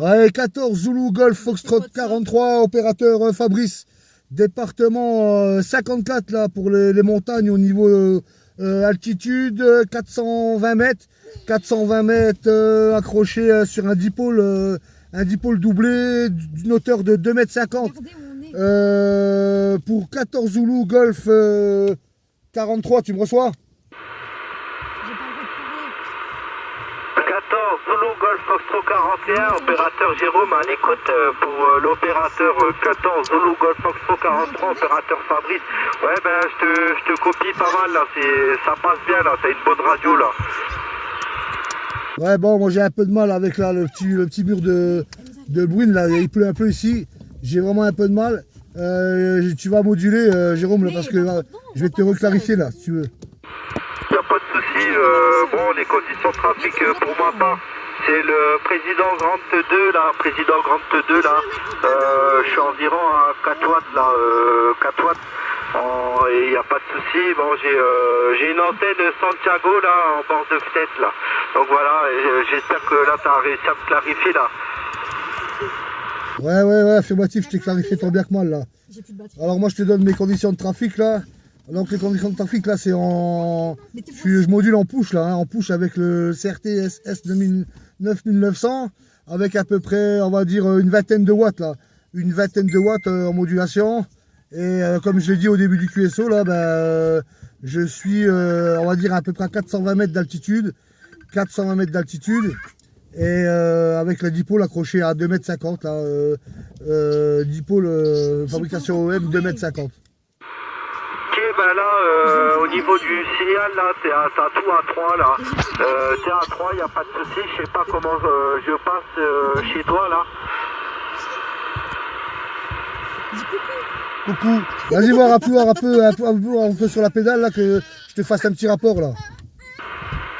Ouais, 14 Zulu Golf Foxtrot 43, opérateur Fabrice, département 54 là pour les montagnes au niveau altitude 420 mètres, 420 mètres accroché sur un dipôle doublé d'une hauteur de 2,50 m. Pour 14 Zulu Golf 43, tu me reçois? 14 Zulu Golf Foxtrot 41, opérateur Jérôme à l'écoute pour l'opérateur 14 Zulu Golf Foxtrot 43, opérateur Fabrice. Ouais, ben je te copie pas mal là, ça passe bien là, t'as une bonne radio là. Ouais, bon, moi j'ai un peu de mal avec là, le petit mur de bruine là, il pleut un peu ici, j'ai vraiment un peu de mal. Tu vas moduler Jérôme là, parce que je vais te reclarifier là si tu veux. Y a pas de souci. Bon, les conditions de trafic pour ma part, c'est le président Grande 2 là, je suis environ à 4 watts là, 4 watts. Et il n'y a pas de souci. Bon, j'ai une antenne Santiago là en bord de fenêtre là. Donc voilà, j'espère que là tu as réussi à me clarifier là. Ouais, affirmatif, je t'ai clarifié tant bien que mal là. Alors moi je te donne mes conditions de trafic là. Donc les conditions de trafic là c'est en... Je module en push là, en push avec le CRT S9900 avec à peu près on va dire une vingtaine de watts là. Une vingtaine de watts en modulation. Et comme je l'ai dit au début du QSO là, je suis on va dire à peu près à 420 mètres d'altitude. 420 mètres d'altitude. Et avec la dipôle accrochée à 2,50 m là, dipôle fabrication OM 2,50 m. Ok, ben là, au niveau du signal, là, t'es à tout à 3 là. T'es à 3, y a pas de souci. Je sais pas comment je passe chez toi là. Coucou. Vas-y voir un peu sur la pédale là que je te fasse un petit rapport là.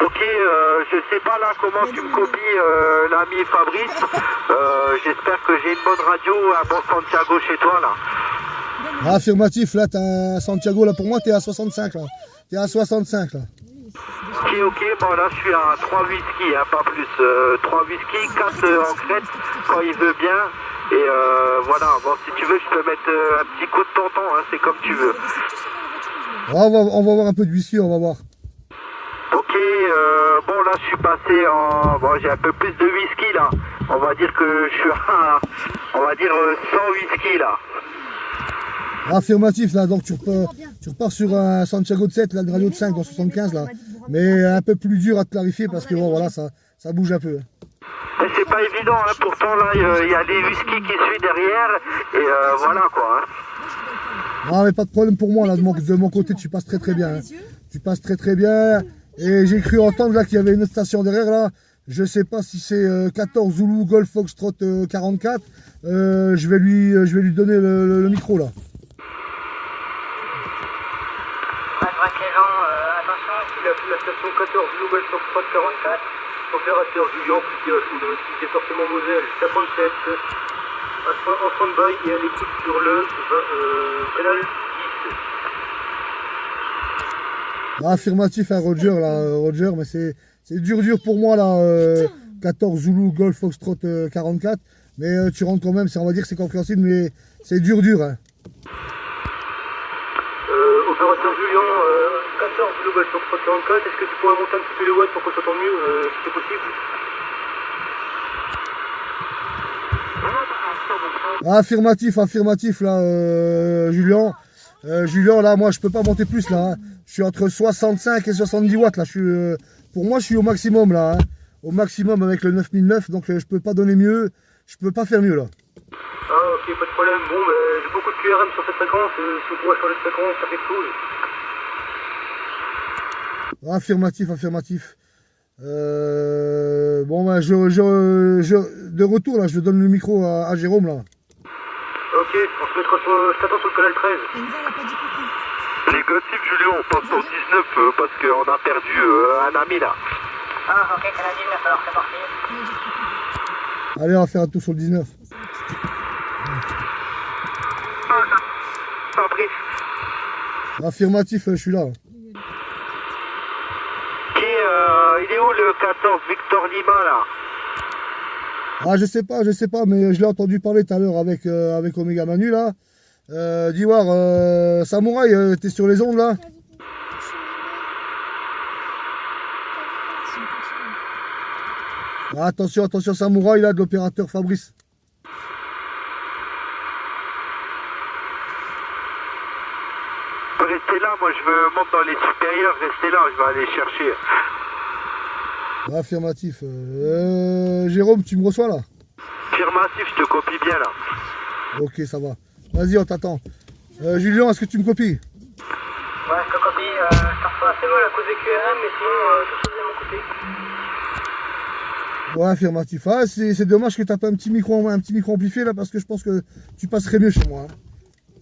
Ok, je sais pas là comment tu me copies l'ami Fabrice. J'espère que j'ai une bonne radio, un bon Santiago chez toi là. Ah, affirmatif, là, t'as Santiago, là, pour moi, t'es à 65, là. T'es à 65, là. Ok, bon, là, je suis à 3 whisky, hein, pas plus. 3 whisky, 4 en crête, quand il veut bien. Et voilà, bon, si tu veux, je peux mettre un petit coup de tonton, hein, c'est comme tu veux. On va voir un peu de whisky, on va voir. Ok, bon, là, je suis passé en... Bon, j'ai un peu plus de whisky, là. On va dire que je suis à... On va dire 100 whisky, là. Affirmatif, là, donc tu repars sur un Santiago de 7, là, une radio de 5 en 75, là. Mais un peu plus dur à te clarifier parce que, bon, voilà, ça bouge un peu. C'est pas évident, hein. Pourtant, là, il y a des whisky qui suivent derrière, et voilà, quoi. Hein. Ah, mais pas de problème pour moi, là, de mon côté, tu passes très bien. Hein. Tu passes très bien. Et j'ai cru entendre, là, qu'il y avait une autre station derrière, là. Je sais pas si c'est 14 Zulu Golf Foxtrot 44. Je vais lui donner le micro, là. Attention, la station 14 Zulu Golf Foxtrot 44, opérateur Julien, département Moselle, 57, en stand-by et à l'écoute sur le canal 10. Affirmatif, hein, Roger, là, Roger, mais c'est dur pour moi, là, 14 Zulu Golf Foxtrot 44, mais tu rentres quand même, on va dire que c'est compréhensible, mais c'est dur, hein. Opérateur Julien, 14 Zulu Golf Foxtrot 44, est-ce que tu pourrais monter un petit peu les watts pour qu'on s'entende mieux, si c'est possible? Affirmatif, là, Julien. Julien, là, moi, je peux pas monter plus, là. Hein. Je suis entre 65 et 70 watts, là. Pour moi, je suis au maximum, là. Hein. Au maximum avec le 9009, donc je peux pas donner mieux. Je peux pas faire mieux, là. Ah, ok, pas de problème. Bon, j'ai beaucoup de QRM sur cette fréquence. Si on pourrait changer de fréquence, faire quelque chose. Affirmatif. Bon, ben, de retour, là, je donne le micro à Jérôme, là. Ok, on se mettra je t'attends sur le canal 13. Négatif, Julien, on passe au 19 parce qu'on a perdu un ami, là. Ah, ok, canal 19, alors c'est parti. Allez, on va faire un tour sur le 19. Fabrice. Affirmatif, je suis là. Il est où le 14 Victor Lima là? Ah, je sais pas, mais je l'ai entendu parler tout à l'heure avec Omega Manu, là. D'Ivoire, Samouraï, t'es sur les ondes, là? Ah, attention, attention, Samouraï, là, de l'opérateur Fabrice. Restez là, moi je me monte dans les supérieurs, restez là, je vais aller chercher. Affirmatif. Jérôme, tu me reçois, là? Affirmatif, je te copie bien là. Ok, ça va. Vas-y, on t'attend. Julien, est-ce que tu me copies? Ouais, je te copie. Je te reçois assez mal à cause des QRM, mais sinon, tout se fait de mon côté. Ouais, affirmatif. Ah, c'est dommage que t'as pas un petit micro amplifié, là, parce que je pense que tu passerais mieux chez moi. Hein.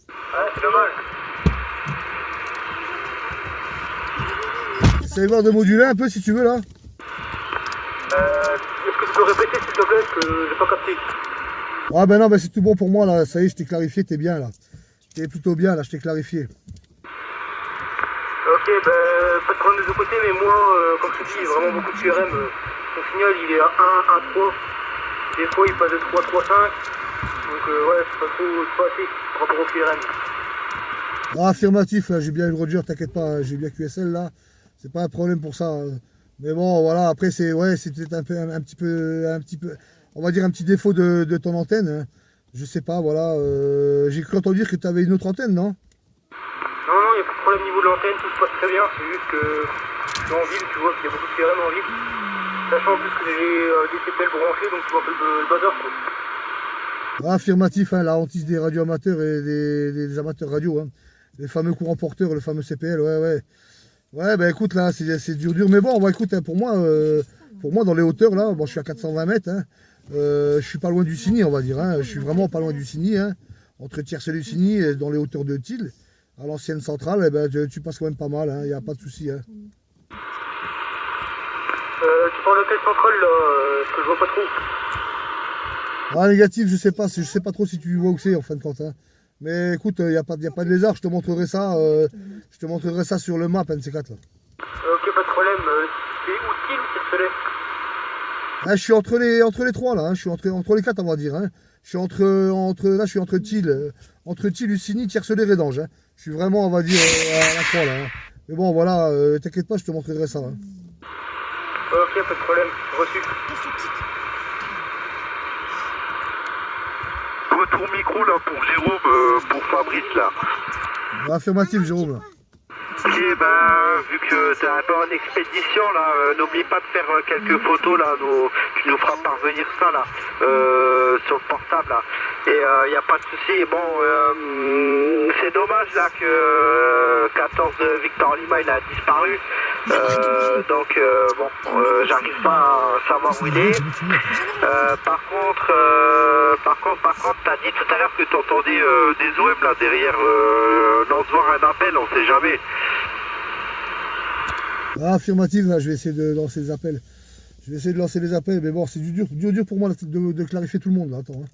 Ouais, c'est dommage. Essaye voir de moduler un peu, si tu veux, là. Est-ce que tu peux répéter s'il te plaît, parce que j'ai pas capté. Ah ben non, ben c'est tout bon pour moi, là. Ça y est, je t'ai clarifié, t'es bien, là. T'es plutôt bien, là, je t'ai clarifié. Ok, ben, pas de problème de ce côté, mais moi, comme je te dis, il y a vraiment beaucoup de QRM. Mon signal, il est à 1, 1, 3. Des fois, il passe de 3, 3, 5. Donc, ouais, c'est pas assez par rapport au QRM. Ah, affirmatif, là, j'ai bien eu le Roger, t'inquiète pas, hein, j'ai bien QSL, là. C'est pas un problème pour ça. Hein. Mais bon, voilà, après, c'est peut-être un petit peu, on va dire un petit défaut de ton antenne. Hein. Je sais pas, voilà. J'ai cru entendre dire que tu avais une autre antenne, non? Non, il n'y a pas de problème au niveau de l'antenne, tout se passe très bien. C'est juste que je suis en ville, tu vois, qu'il y a beaucoup de QRM en ville. Sachant en plus que j'ai des CPL branchés, donc tu vois un peu le bazar, quoi. Ah, affirmatif, hein, la hantise des radio amateurs et des amateurs radio. Hein. Les fameux courants porteurs, le fameux CPL, ouais. Ouais, bah écoute, là, c'est dur. Mais bon, écoute, hein, pour moi, dans les hauteurs, là, bon, je suis à 420 mètres. Hein, je suis pas loin du Signy, on va dire. Hein, je suis vraiment pas loin du Signy. Hein, entre Tiercé-le-Signy et dans les hauteurs de Thil, à l'ancienne centrale, eh ben, tu passes quand même pas mal. Il n'y a pas de souci. Hein. Tu parles de quelle centrale, là, parce que je vois pas trop. Ah, négatif, je sais pas trop si tu vois où c'est en fin de compte. Hein. Mais écoute, il n'y a pas de lézard, je te montrerai ça. Sur le map NC4 là. Ok, pas de problème. C'est où Thil ou c'est Soleil? Ah, je suis entre les trois là, hein. Je suis entre les quatre on va dire. Hein. Je suis je suis entre Thil, Lusigny, Tiercelay, Rédange. Hein. Je suis vraiment, on va dire, à la croix là. Hein. Mais bon, voilà, t'inquiète pas, je te montrerai ça. Hein. Ok, pas de problème. Reçu. Retour micro là pour Jérôme, pour Fabrice là. Affirmatif, Jérôme. Là. Ok, ben, vu que t'es un peu en expédition là, n'oublie pas de faire quelques photos là, tu nous feras parvenir ça là, sur le portable là. Et y a pas de souci. Bon, c'est dommage là que 14 Victor Lima il a disparu. Donc bon, j'arrive pas à savoir où il est. Par contre, t'as dit tout à l'heure que t'entendais des OM là derrière, lance voir un appel, on sait jamais. Ah, affirmative, là, je vais essayer de lancer les appels. Mais bon, c'est dur pour moi de clarifier tout le monde là. Attends. Hein.